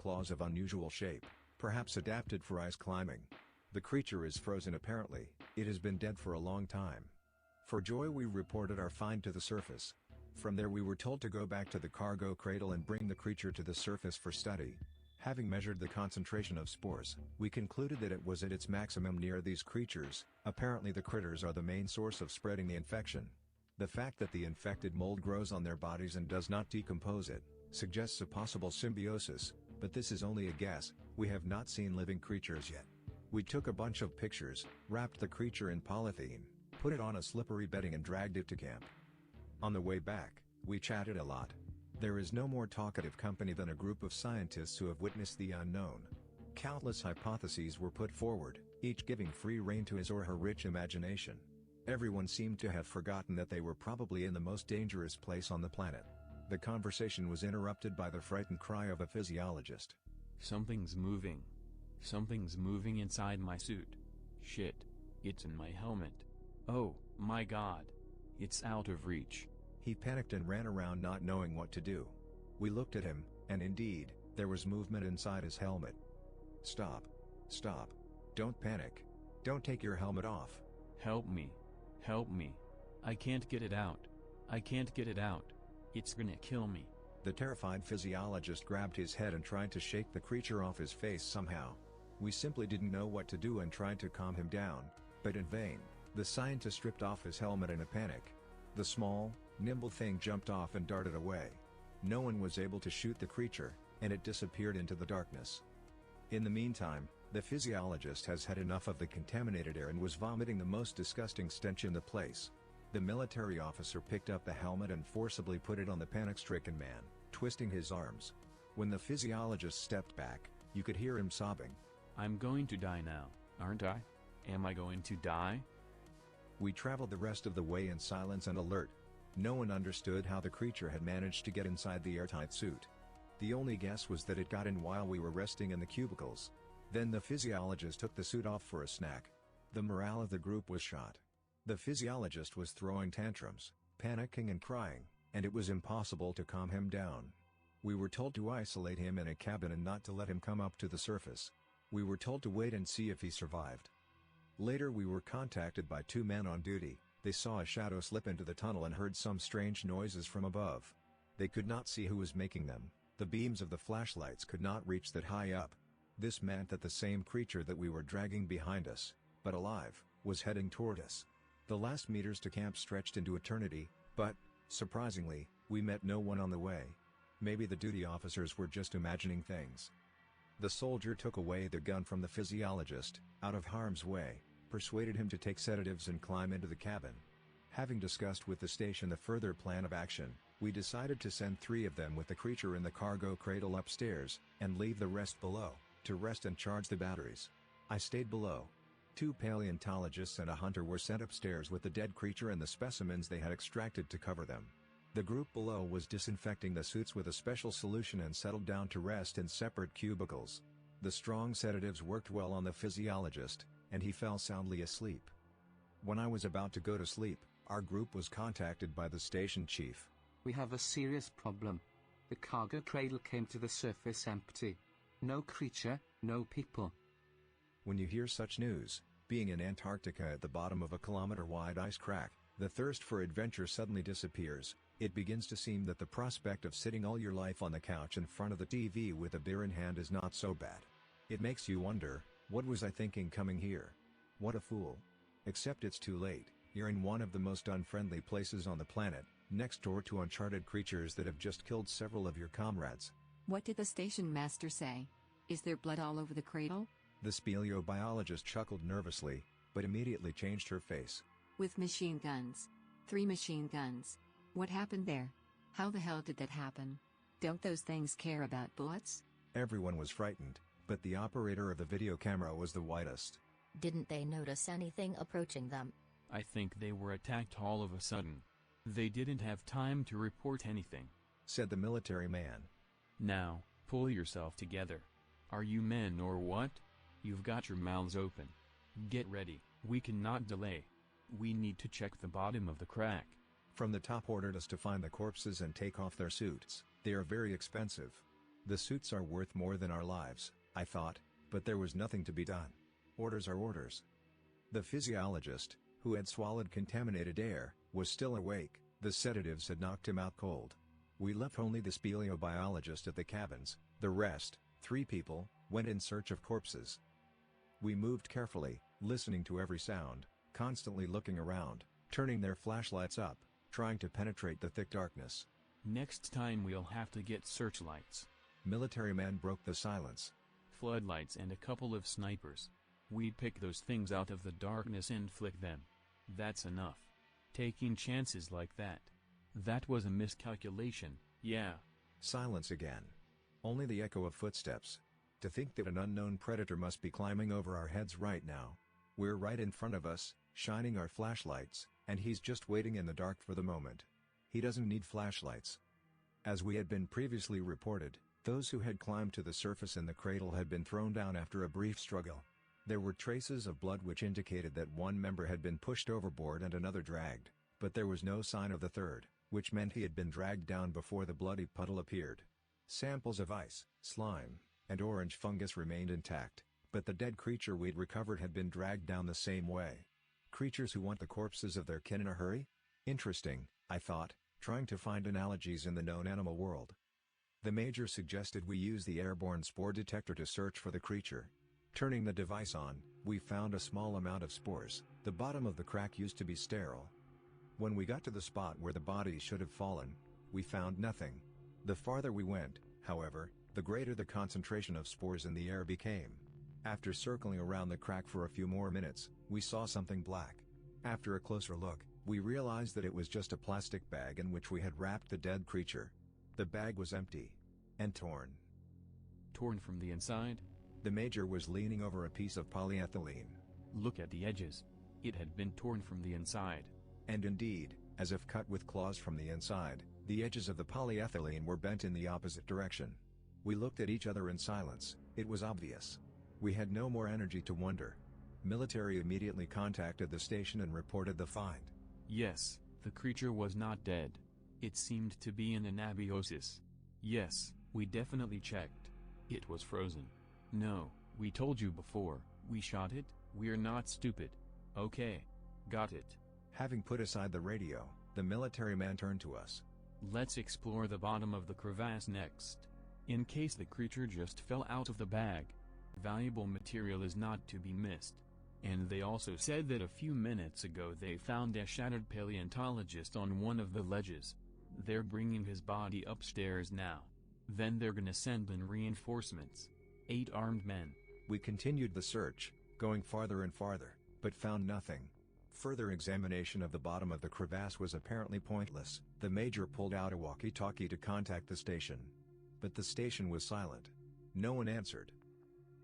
claws of unusual shape, perhaps adapted for ice climbing. The creature is frozen apparently, it has been dead for a long time. For joy we reported our find to the surface. From there we were told to go back to the cargo cradle and bring the creature to the surface for study. Having measured the concentration of spores, we concluded that it was at its maximum near these creatures. Apparently the critters are the main source of spreading the infection. The fact that the infected mold grows on their bodies and does not decompose it, suggests a possible symbiosis, but this is only a guess. We have not seen living creatures yet. We took a bunch of pictures, wrapped the creature in polythene, put it on a slippery bedding and dragged it to camp. On the way back, we chatted a lot. There is no more talkative company than a group of scientists who have witnessed the unknown. Countless hypotheses were put forward, each giving free rein to his or her rich imagination. Everyone seemed to have forgotten that they were probably in the most dangerous place on the planet. The conversation was interrupted by the frightened cry of a physiologist. Something's moving. Something's moving inside my suit. Shit. It's in my helmet. Oh, my God. It's out of reach. He panicked and ran around not knowing what to do. We looked at him, and indeed, there was movement inside his helmet. Stop. Stop. Don't panic. Don't take your helmet off. Help me. Help me. I can't get it out. I can't get it out. It's gonna kill me. The terrified physiologist grabbed his head and tried to shake the creature off his face somehow. We simply didn't know what to do and tried to calm him down, but in vain. The scientist stripped off his helmet in a panic. The small, nimble thing jumped off and darted away. No one was able to shoot the creature, and it disappeared into the darkness. In the meantime, the physiologist has had enough of the contaminated air and was vomiting the most disgusting stench in the place. The military officer picked up the helmet and forcibly put it on the panic-stricken man, twisting his arms. When the physiologist stepped back, you could hear him sobbing. I'm going to die now, aren't I? Am I going to die? We traveled the rest of the way in silence and alert. No one understood how the creature had managed to get inside the airtight suit. The only guess was that it got in while we were resting in the cubicles. Then the physiologist took the suit off for a snack. The morale of the group was shot. The physiologist was throwing tantrums, panicking and crying, and it was impossible to calm him down. We were told to isolate him in a cabin and not to let him come up to the surface. We were told to wait and see if he survived. Later we were contacted by two men on duty. They saw a shadow slip into the tunnel and heard some strange noises from above. They could not see who was making them. The beams of the flashlights could not reach that high up. This meant that the same creature that we were dragging behind us, but alive, was heading toward us. The last meters to camp stretched into eternity, but, surprisingly, we met no one on the way. Maybe the duty officers were just imagining things. The soldier took away the gun from the physiologist, out of harm's way, persuaded him to take sedatives and climb into the cabin. Having discussed with the station the further plan of action, we decided to send 3 of them with the creature in the cargo cradle upstairs, and leave the rest below, to rest and charge the batteries. I stayed below. 2 paleontologists and a hunter were sent upstairs with the dead creature and the specimens they had extracted to cover them. The group below was disinfecting the suits with a special solution and settled down to rest in separate cubicles. The strong sedatives worked well on the physiologist, and he fell soundly asleep. When I was about to go to sleep, our group was contacted by the station chief. We have a serious problem. The cargo cradle came to the surface empty. No creature, no people. When you hear such news, being in Antarctica at the bottom of a kilometer-wide ice crack, the thirst for adventure suddenly disappears. It begins to seem that the prospect of sitting all your life on the couch in front of the TV with a beer in hand is not so bad. It makes you wonder, what was I thinking coming here? What a fool. Except it's too late, you're in one of the most unfriendly places on the planet, next door to uncharted creatures that have just killed several of your comrades. What did the station master say? Is there blood all over the cradle? The speleobiologist chuckled nervously, but immediately changed her face. With machine guns. 3 machine guns. What happened there? How the hell did that happen? Don't those things care about bullets? Everyone was frightened, but the operator of the video camera was the whitest. Didn't they notice anything approaching them? I think they were attacked all of a sudden. They didn't have time to report anything, said the military man. Now, pull yourself together. Are you men or what? You've got your mouths open. Get ready, we cannot delay. We need to check the bottom of the crack. From the top ordered us to find the corpses and take off their suits. They are very expensive. The suits are worth more than our lives, I thought, but there was nothing to be done. Orders are orders. The physiologist, who had swallowed contaminated air, was still awake. The sedatives had knocked him out cold. We left only the speleobiologist at the cabins. The rest, 3 people, went in search of corpses. We moved carefully, listening to every sound, constantly looking around, turning their flashlights up, trying to penetrate the thick darkness. Next time we'll have to get searchlights. Military man broke the silence. Floodlights and a couple of snipers. We'd pick those things out of the darkness and flick them. That's enough. Taking chances like that. That was a miscalculation, yeah. Silence again. Only the echo of footsteps. To think that an unknown predator must be climbing over our heads right now. We're right in front of us, shining our flashlights, and he's just waiting in the dark for the moment. He doesn't need flashlights. As we had been previously reported, those who had climbed to the surface in the cradle had been thrown down after a brief struggle. There were traces of blood which indicated that one member had been pushed overboard and another dragged, but there was no sign of the third, which meant he had been dragged down before the bloody puddle appeared. Samples of ice, slime, and orange fungus remained intact, but the dead creature we'd recovered had been dragged down the same way. Creatures who want the corpses of their kin in a hurry? Interesting, I thought, trying to find analogies in the known animal world. The Major suggested we use the airborne spore detector to search for the creature. Turning the device on, we found a small amount of spores. The bottom of the crack used to be sterile. When we got to the spot where the body should have fallen, we found nothing. The farther we went, however, the greater the concentration of spores in the air became. After circling around the crack for a few more minutes, we saw something black. After a closer look, we realized that it was just a plastic bag in which we had wrapped the dead creature. The bag was empty. And torn. Torn from the inside? The Major was leaning over a piece of polyethylene. Look at the edges. It had been torn from the inside. And indeed, as if cut with claws from the inside, the edges of the polyethylene were bent in the opposite direction. We looked at each other in silence. It was obvious. We had no more energy to wonder. Military immediately contacted the station and reported the find. Yes, the creature was not dead. It seemed to be in anabiosis. Yes, we definitely checked. It was frozen. No, we told you before, we shot it, we're not stupid. Okay. Got it. Having put aside the radio, the military man turned to us. Let's explore the bottom of the crevasse next. In case the creature just fell out of the bag. Valuable material is not to be missed. And they also said that a few minutes ago they found a shattered paleontologist on one of the ledges. They're bringing his body upstairs now. Then they're gonna send in reinforcements. 8 armed men. We continued the search, going farther and farther, but found nothing. Further examination of the bottom of the crevasse was apparently pointless. The Major pulled out a walkie-talkie to contact the station. But the station was silent. No one answered.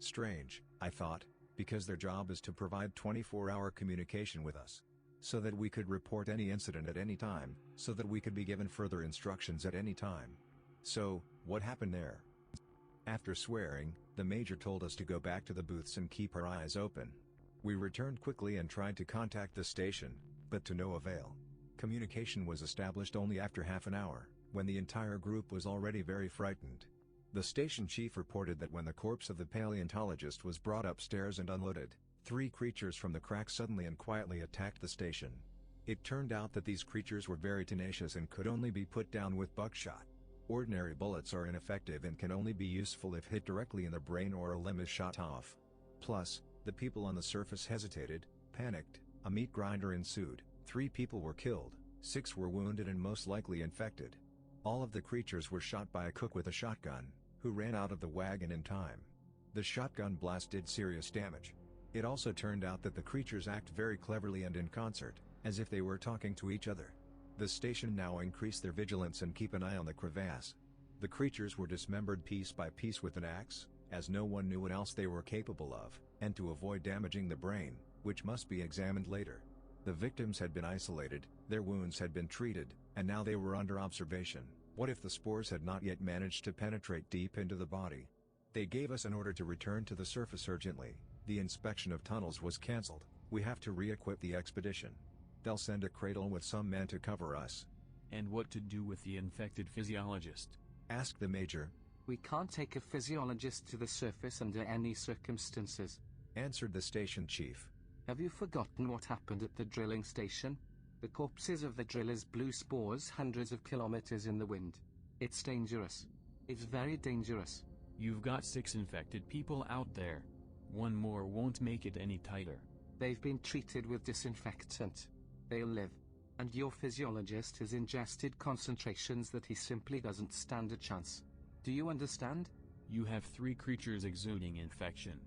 Strange, I thought, because their job is to provide 24-hour communication with us. So that we could report any incident at any time, so that we could be given further instructions at any time. So, what happened there? After swearing, the Major told us to go back to the booths and keep our eyes open. We returned quickly and tried to contact the station, but to no avail. Communication was established only after half an hour, when the entire group was already very frightened. The station chief reported that when the corpse of the paleontologist was brought upstairs and unloaded, 3 creatures from the crack suddenly and quietly attacked the station. It turned out that these creatures were very tenacious and could only be put down with buckshot. Ordinary bullets are ineffective and can only be useful if hit directly in the brain or a limb is shot off. Plus, the people on the surface hesitated, panicked, a meat grinder ensued, 3 people were killed, 6 were wounded and most likely infected. All of the creatures were shot by a cook with a shotgun, who ran out of the wagon in time. The shotgun blast did serious damage. It also turned out that the creatures act very cleverly and in concert, as if they were talking to each other. The station now increased their vigilance and keep an eye on the crevasse. The creatures were dismembered piece by piece with an axe, as no one knew what else they were capable of, and to avoid damaging the brain, which must be examined later. The victims had been isolated, their wounds had been treated, and now they were under observation. What if the spores had not yet managed to penetrate deep into the body? They gave us an order to return to the surface urgently. The inspection of tunnels was cancelled. We have to re-equip the expedition. They'll send a cradle with some men to cover us. And what to do with the infected physiologist? Asked the Major. We can't take a physiologist to the surface under any circumstances, answered the station chief. Have you forgotten what happened at the drilling station? The corpses of the drillers blew spores hundreds of kilometers in the wind. It's dangerous. It's very dangerous. You've got 6 infected people out there. One more won't make it any tighter. They've been treated with disinfectant. They'll live. And your physiologist has ingested concentrations that he simply doesn't stand a chance. Do you understand? You have 3 creatures exuding infection.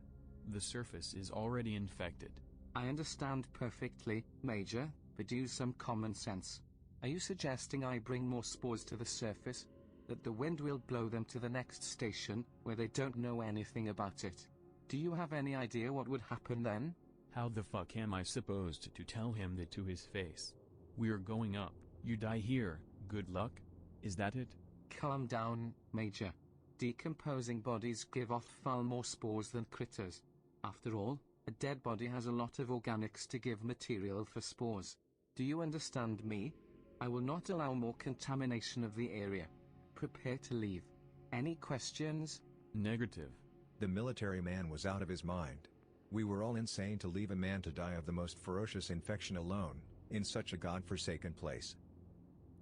The surface is already infected. I understand perfectly, Major, but use some common sense. Are you suggesting I bring more spores to the surface? That the wind will blow them to the next station, where they don't know anything about it? Do you have any idea what would happen then? How the fuck am I supposed to tell him that to his face? We're going up, you die here, good luck? Is that it? Calm down, Major. Decomposing bodies give off far more spores than critters. After all, a dead body has a lot of organics to give material for spores. Do you understand me? I will not allow more contamination of the area. Prepare to leave. Any questions? Negative. The military man was out of his mind. We were all insane to leave a man to die of the most ferocious infection alone, in such a god-forsaken place.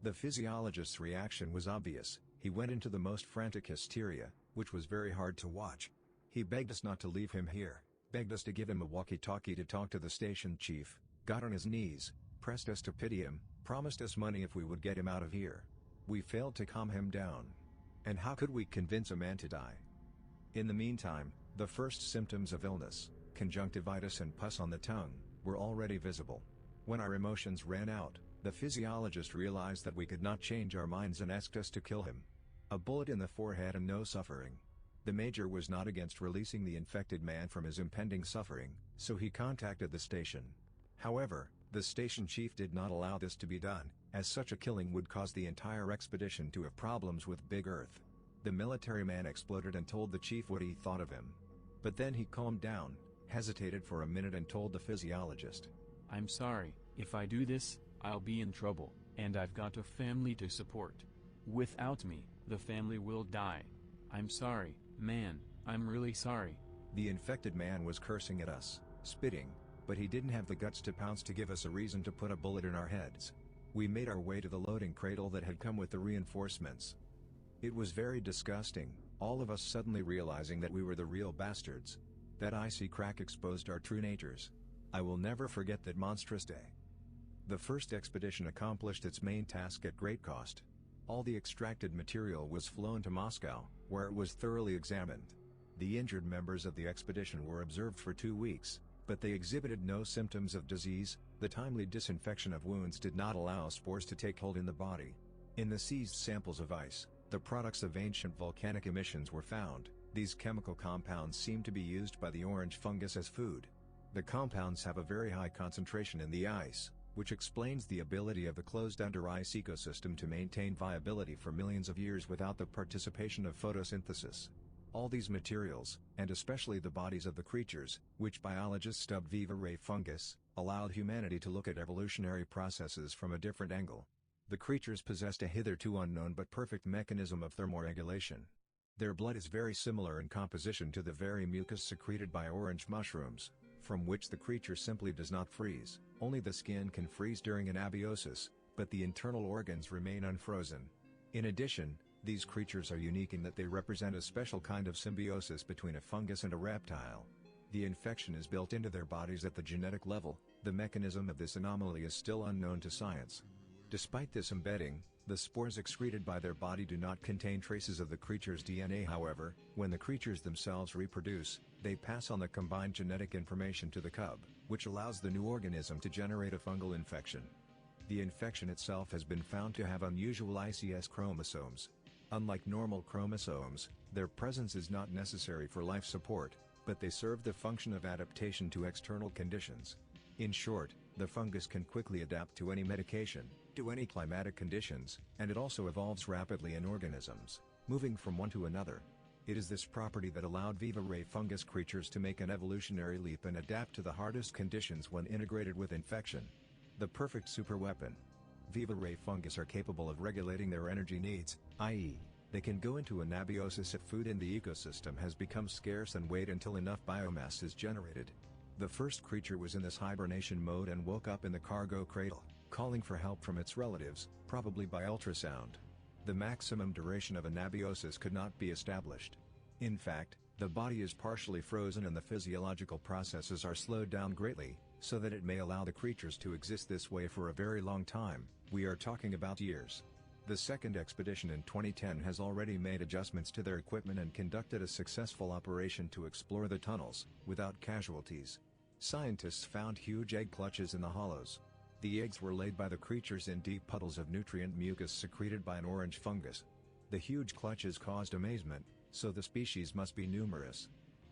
The physiologist's reaction was obvious. He went into the most frantic hysteria, which was very hard to watch. He begged us not to leave him here, begged us to give him a walkie-talkie to talk to the station chief, got on his knees, pressed us to pity him, promised us money if we would get him out of here. We failed to calm him down. And how could we convince a man to die? In the meantime, the first symptoms of illness, conjunctivitis and pus on the tongue, were already visible. When our emotions ran out, the physiologist realized that we could not change our minds and asked us to kill him. A bullet in the forehead and no suffering. The major was not against releasing the infected man from his impending suffering, so he contacted the station. However, the station chief did not allow this to be done, as such a killing would cause the entire expedition to have problems with Big Earth. The military man exploded and told the chief what he thought of him. But then he calmed down, hesitated for a minute and told the physiologist, I'm sorry, if I do this, I'll be in trouble, and I've got a family to support. Without me, the family will die. I'm sorry, man, I'm really sorry. The infected man was cursing at us, spitting, but he didn't have the guts to pounce to give us a reason to put a bullet in our heads. We made our way to the loading cradle that had come with the reinforcements. It was very disgusting, all of us suddenly realizing that we were the real bastards. That icy crack exposed our true natures. I will never forget that monstrous day. The first expedition accomplished its main task at great cost. All the extracted material was flown to Moscow, where it was thoroughly examined. The injured members of the expedition were observed for 2 weeks, but they exhibited no symptoms of disease. The timely disinfection of wounds did not allow spores to take hold in the body. In the seized samples of ice, the products of ancient volcanic emissions were found. These chemical compounds seem to be used by the orange fungus as food. The compounds have a very high concentration in the ice, which explains the ability of the closed under ice ecosystem to maintain viability for millions of years without the participation of photosynthesis. All these materials, and especially the bodies of the creatures, which biologists dubbed Viva Ray fungus, allowed humanity to look at evolutionary processes from a different angle. The creatures possessed a hitherto unknown but perfect mechanism of thermoregulation. Their blood is very similar in composition to the very mucus secreted by orange mushrooms, from which the creature simply does not freeze. Only the skin can freeze during an abiosis, but the internal organs remain unfrozen. In addition, these creatures are unique in that they represent a special kind of symbiosis between a fungus and a reptile. The infection is built into their bodies at the genetic level. The mechanism of this anomaly is still unknown to science. Despite this embedding, the spores excreted by their body do not contain traces of the creature's DNA. However, when the creatures themselves reproduce, they pass on the combined genetic information to the cub, which allows the new organism to generate a fungal infection. The infection itself has been found to have unusual ICS chromosomes. Unlike normal chromosomes, their presence is not necessary for life support, but they serve the function of adaptation to external conditions. In short, the fungus can quickly adapt to any medication, to any climatic conditions, and it also evolves rapidly in organisms, moving from one to another. It is this property that allowed Viva Ray fungus creatures to make an evolutionary leap and adapt to the hardest conditions when integrated with infection. The perfect superweapon. Viva Ray fungus are capable of regulating their energy needs, i.e., They can go into anabiosis if food in the ecosystem has become scarce and wait until enough biomass is generated. The first creature was in this hibernation mode and woke up in the cargo cradle, calling for help from its relatives, probably by ultrasound. The maximum duration of anabiosis could not be established. In fact, the body is partially frozen and the physiological processes are slowed down greatly, so that it may allow the creatures to exist this way for a very long time. We are talking about years. The second expedition in 2010 has already made adjustments to their equipment and conducted a successful operation to explore the tunnels, without casualties. Scientists found huge egg clutches in the hollows. The eggs were laid by the creatures in deep puddles of nutrient mucus secreted by an orange fungus. The huge clutches caused amazement, so the species must be numerous.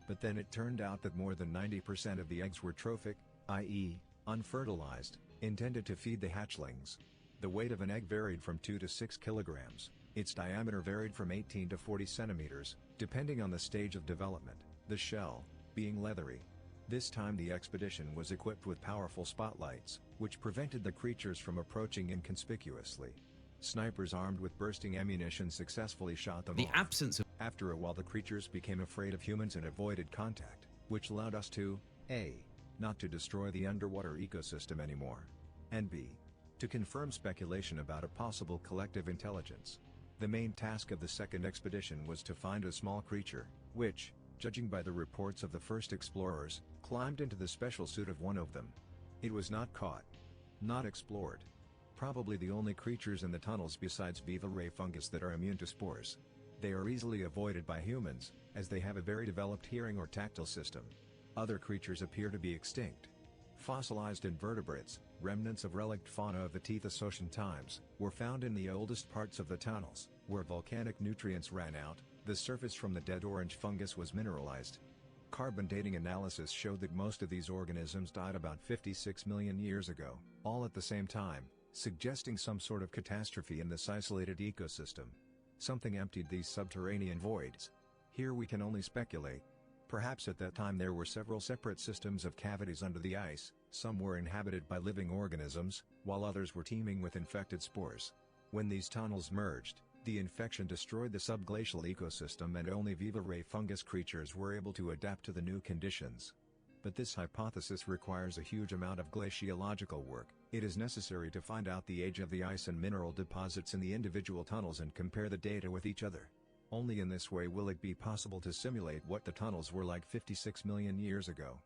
But then it turned out that more than 90% of the eggs were trophic, i.e., unfertilized, intended to feed the hatchlings. The weight of an egg varied from 2 to 6 kilograms, its diameter varied from 18 to 40 centimeters, depending on the stage of development, the shell being leathery. This time the expedition was equipped with powerful spotlights, which prevented the creatures from approaching inconspicuously. Snipers armed with bursting ammunition successfully shot them off. After a while the creatures became afraid of humans and avoided contact, which allowed us to A. Not to destroy the underwater ecosystem anymore, and B. To confirm speculation about a possible collective intelligence. The main task of the second expedition was to find a small creature, which, judging by the reports of the first explorers, climbed into the special suit of one of them. It was not caught. Not explored. Probably the only creatures in the tunnels besides Viva Ray fungus that are immune to spores. They are easily avoided by humans, as they have a very developed hearing or tactile system. Other creatures appear to be extinct. Fossilized invertebrates, remnants of relict fauna of the Tethys-Ocean times, were found in the oldest parts of the tunnels, where volcanic nutrients ran out. The surface from the dead orange fungus was mineralized. Carbon dating analysis showed that most of these organisms died about 56 million years ago, all at the same time, suggesting some sort of catastrophe in this isolated ecosystem. Something emptied these subterranean voids. Here we can only speculate. Perhaps at that time there were several separate systems of cavities under the ice, some were inhabited by living organisms, while others were teeming with infected spores. When these tunnels merged, the infection destroyed the subglacial ecosystem and only Viva Ray fungus creatures were able to adapt to the new conditions. But this hypothesis requires a huge amount of glaciological work. It is necessary to find out the age of the ice and mineral deposits in the individual tunnels and compare the data with each other. Only in this way will it be possible to simulate what the tunnels were like 56 million years ago.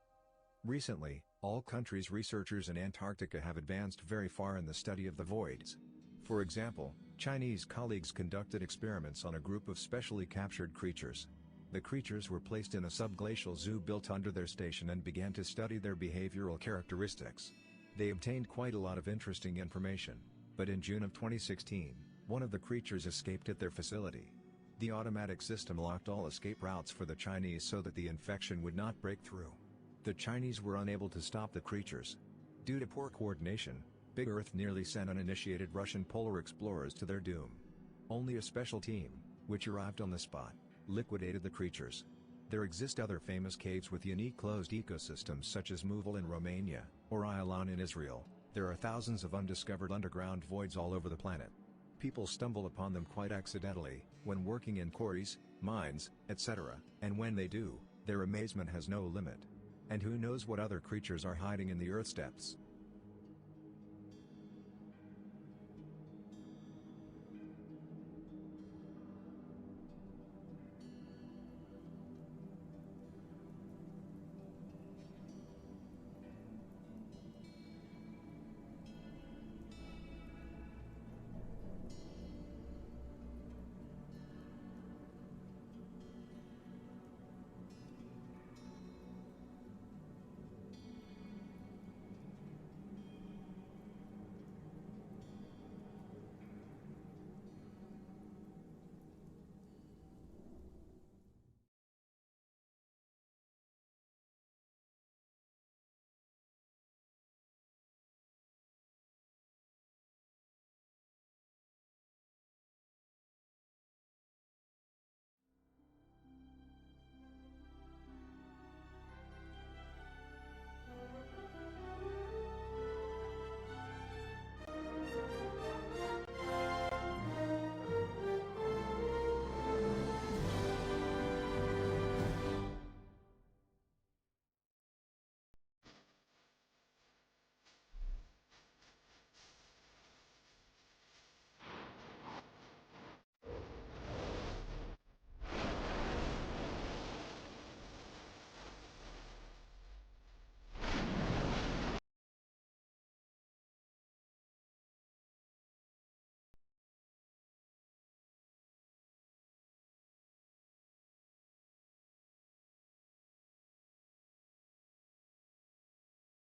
Recently, all countries' researchers in Antarctica have advanced very far in the study of the voids. For example, Chinese colleagues conducted experiments on a group of specially captured creatures. The creatures were placed in a subglacial zoo built under their station and began to study their behavioral characteristics. They obtained quite a lot of interesting information, but in June of 2016, one of the creatures escaped at their facility. The automatic system locked all escape routes for the Chinese so that the infection would not break through. The Chinese were unable to stop the creatures. Due to poor coordination, Big Earth nearly sent uninitiated Russian polar explorers to their doom. Only a special team, which arrived on the spot, liquidated the creatures. There exist other famous caves with unique closed ecosystems such as Muval in Romania, or Ayalon in Israel. There are thousands of undiscovered underground voids all over the planet. People stumble upon them quite accidentally, when working in quarries, mines, etc., and when they do, their amazement has no limit. And who knows what other creatures are hiding in the Earth's depths.